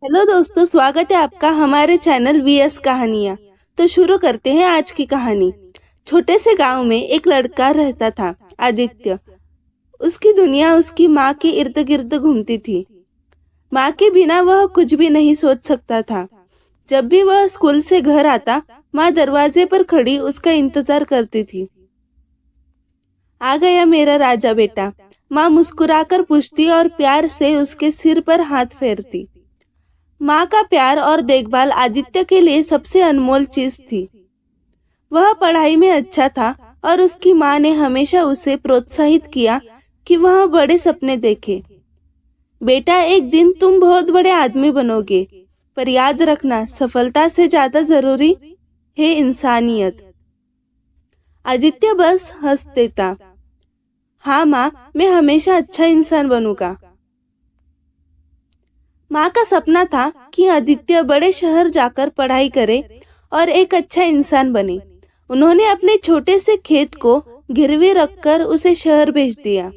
Hello दोस्तों, स्वागत है आपका हमारे चैनल वीएस कहानियाँ। तो शुरू करते हैं आज की कहानी। छोटे से गांव में एक लड़का रहता था, आदित्य। उसकी दुनिया उसकी माँ के इर्द गिर्द घूमती थी। माँ के बिना वह कुछ भी नहीं सोच सकता था। जब भी वह स्कूल से घर आता, माँ दरवाजे पर खड़ी उसका इंतजार करती थी। आ गया मेरा राजा बेटा, माँ मुस्कुराकर पूछती और प्यार से उसके सिर पर हाथ फेरती। माँ का प्यार और देखभाल आदित्य के लिए सबसे अनमोल चीज थी। वह पढ़ाई में अच्छा था और उसकी माँ ने हमेशा उसे प्रोत्साहित किया कि वह बड़े सपने देखे। बेटा, एक दिन तुम बहुत बड़े आदमी बनोगे, पर याद रखना, सफलता से ज्यादा जरूरी है इंसानियत। आदित्य बस हंस देता। हाँ माँ, मैं हमेशा अच्छा इंसान बनूंगा। माँ का सपना था कि आदित्य बड़े शहर जाकर पढ़ाई करे और एक अच्छा इंसान बने। उन्होंने अपने छोटे से खेत को गिरवी रखकर उसे शहर भेज दिया।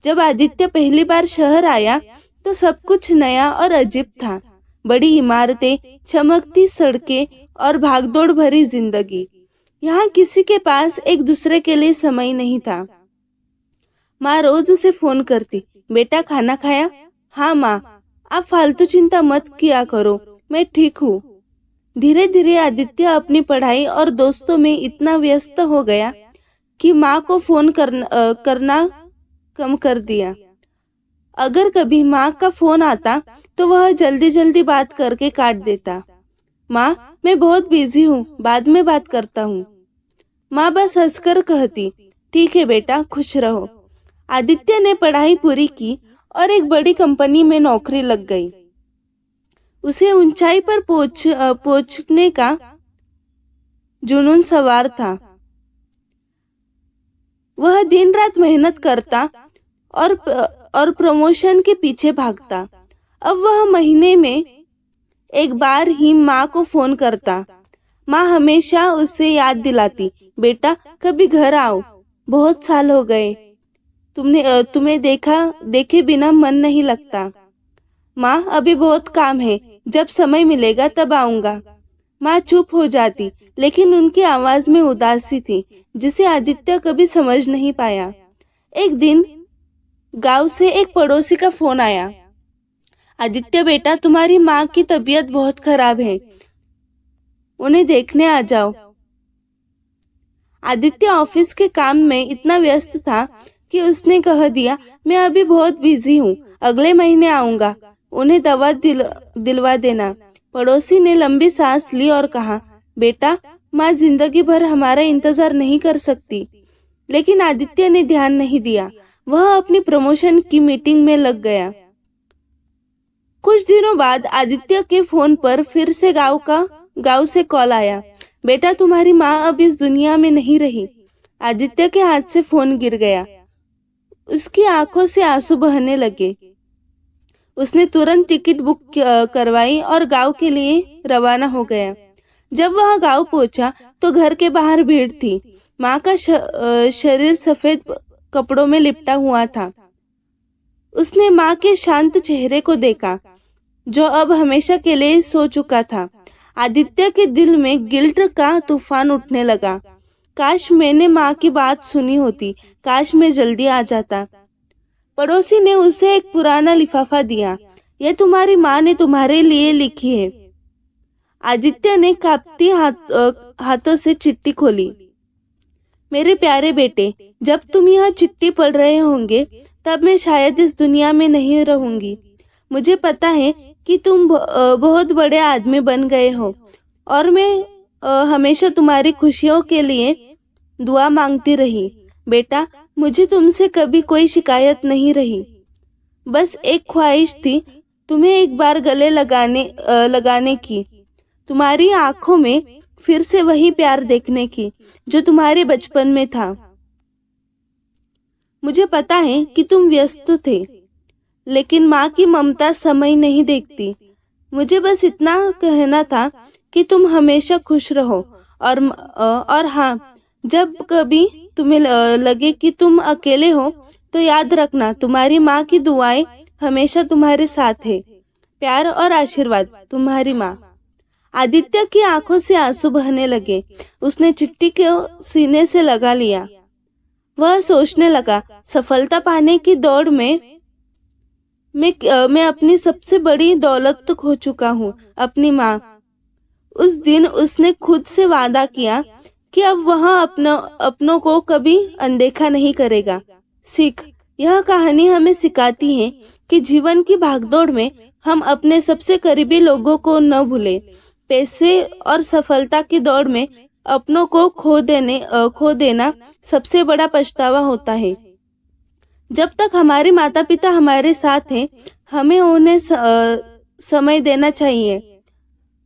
जब आदित्य पहली बार शहर आया तो सब कुछ नया और अजीब था। बड़ी इमारतें, चमकती सड़कें और भागदौड़ भरी जिंदगी। यहाँ किसी के पास एक दूसरे के लिए समय नहीं था। माँ रोज उसे फोन करती, बेटा खाना खाया? हाँ माँ, आप फालतू चिंता मत किया करो, मैं ठीक हूँ। धीरे धीरे आदित्य अपनी पढ़ाई और दोस्तों में इतना व्यस्त हो गया कि माँ को फोन करना कम कर दिया। अगर कभी माँ का फोन आता तो वह जल्दी जल्दी बात करके काट देता। माँ, मैं बहुत बिजी हूँ, बाद में बात करता हूँ। माँ बस हंसकर कहती, ठीक है बेटा, खुश रहो। आदित्य ने पढ़ाई पूरी की और एक बड़ी कंपनी में नौकरी लग गई। उसे ऊंचाई पर पहुंचने का जुनून सवार था। वह दिन रात मेहनत करता और प्रमोशन के पीछे भागता। अब वह महीने में एक बार ही माँ को फोन करता। माँ हमेशा उसे याद दिलाती, बेटा कभी घर आओ, बहुत साल हो गए, तुम्हें देखे बिना मन नहीं लगता। माँ, अभी बहुत काम है, जब समय मिलेगा तब आऊंगा। माँ चुप हो जाती, लेकिन उनकी आवाज में उदासी थी जिसे आदित्य कभी समझ नहीं पाया। एक दिन गांव से एक पड़ोसी का फोन आया। आदित्य बेटा, तुम्हारी माँ की तबीयत बहुत खराब है, उन्हें देखने आ जाओ। आदित्य ऑफिस के काम में इतना व्यस्त था कि उसने कह दिया, मैं अभी बहुत बिजी हूँ, अगले महीने आऊंगा, उन्हें दवा दिलवा देना। पड़ोसी ने लंबी सांस ली और कहा, बेटा, माँ जिंदगी भर हमारा इंतजार नहीं कर सकती। लेकिन आदित्य ने ध्यान नहीं दिया। वह अपनी प्रमोशन की मीटिंग में लग गया। कुछ दिनों बाद आदित्य के फोन पर फिर से गांव से कॉल आया। बेटा, तुम्हारी माँ अब इस दुनिया में नहीं रही। आदित्य के हाथ से फोन गिर गया। उसकी आंखों से आंसू बहने लगे। उसने तुरंत टिकट बुक करवाई और गांव के लिए रवाना हो गया। जब वह गांव पहुंचा तो घर के बाहर भीड़ थी। माँ का शरीर सफेद कपड़ों में लिपटा हुआ था। उसने माँ के शांत चेहरे को देखा, जो अब हमेशा के लिए सो चुका था। आदित्य के दिल में गिल्ट का तूफान उठने लगा। काश मैंने माँ की बात सुनी होती, काश मैं जल्दी आ जाता। पड़ोसी ने उसे एक पुराना लिफाफा दिया। यह तुम्हारी माँ ने तुम्हारे लिए लिखी है। आदित्य ने कांपती हाथों से चिट्ठी खोली। मेरे प्यारे बेटे, जब तुम यह चिट्ठी पढ़ रहे होंगे तब मैं शायद इस दुनिया में नहीं रहूंगी। मुझे पता है कि तुम बहुत बड़े आदमी बन गए हो और मैं हमेशा तुम्हारी खुशियों के लिए दुआ मांगती रही। बेटा, मुझे तुमसे कभी कोई शिकायत नहीं रही। बस एक ख्वाहिश थी, तुम्हें एक बार गले लगाने की, तुम्हारी आंखों में फिर से वही प्यार देखने की जो तुम्हारे बचपन में था। मुझे पता है कि तुम व्यस्त थे, लेकिन माँ की ममता समय नहीं देखती। मुझे बस इतना कहना था कि तुम हमेशा खुश रहो और हाँ, जब कभी तुम्हें लगे कि तुम अकेले हो तो याद रखना, तुम्हारी माँ की दुआएं हमेशा तुम्हारे साथ है। प्यार और आशीर्वाद, तुम्हारी माँ। आदित्य की आंखों से आंसू बहने लगे। उसने चिट्ठी को सीने से लगा लिया। वह सोचने लगा, सफलता पाने की दौड़ में मैं अपनी सबसे बड़ी दौलत तो खो चुका हूँ, अपनी माँ। उस दिन उसने खुद से वादा किया कि अब वह अपनों को कभी अनदेखा नहीं करेगा। सीख, यह कहानी हमें सिखाती है कि जीवन की भागदौड़ में हम अपने सबसे करीबी लोगों को न भूलें। पैसे और सफलता की दौड़ में अपनों को खो देना सबसे बड़ा पछतावा होता है। जब तक हमारे माता पिता हमारे साथ हैं, हमें उन्हें समय देना चाहिए,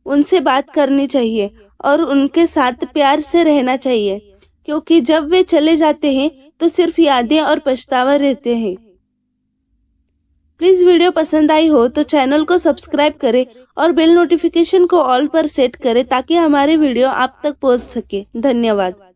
उनसे बात करनी चाहिए और उनके साथ प्यार से रहना चाहिए, क्योंकि जब वे चले जाते हैं तो सिर्फ यादें और पछतावा रहते हैं। प्लीज वीडियो पसंद आई हो तो चैनल को सब्सक्राइब करें और बेल नोटिफिकेशन को ऑल पर सेट करें ताकि हमारे वीडियो आप तक पहुंच सके। धन्यवाद।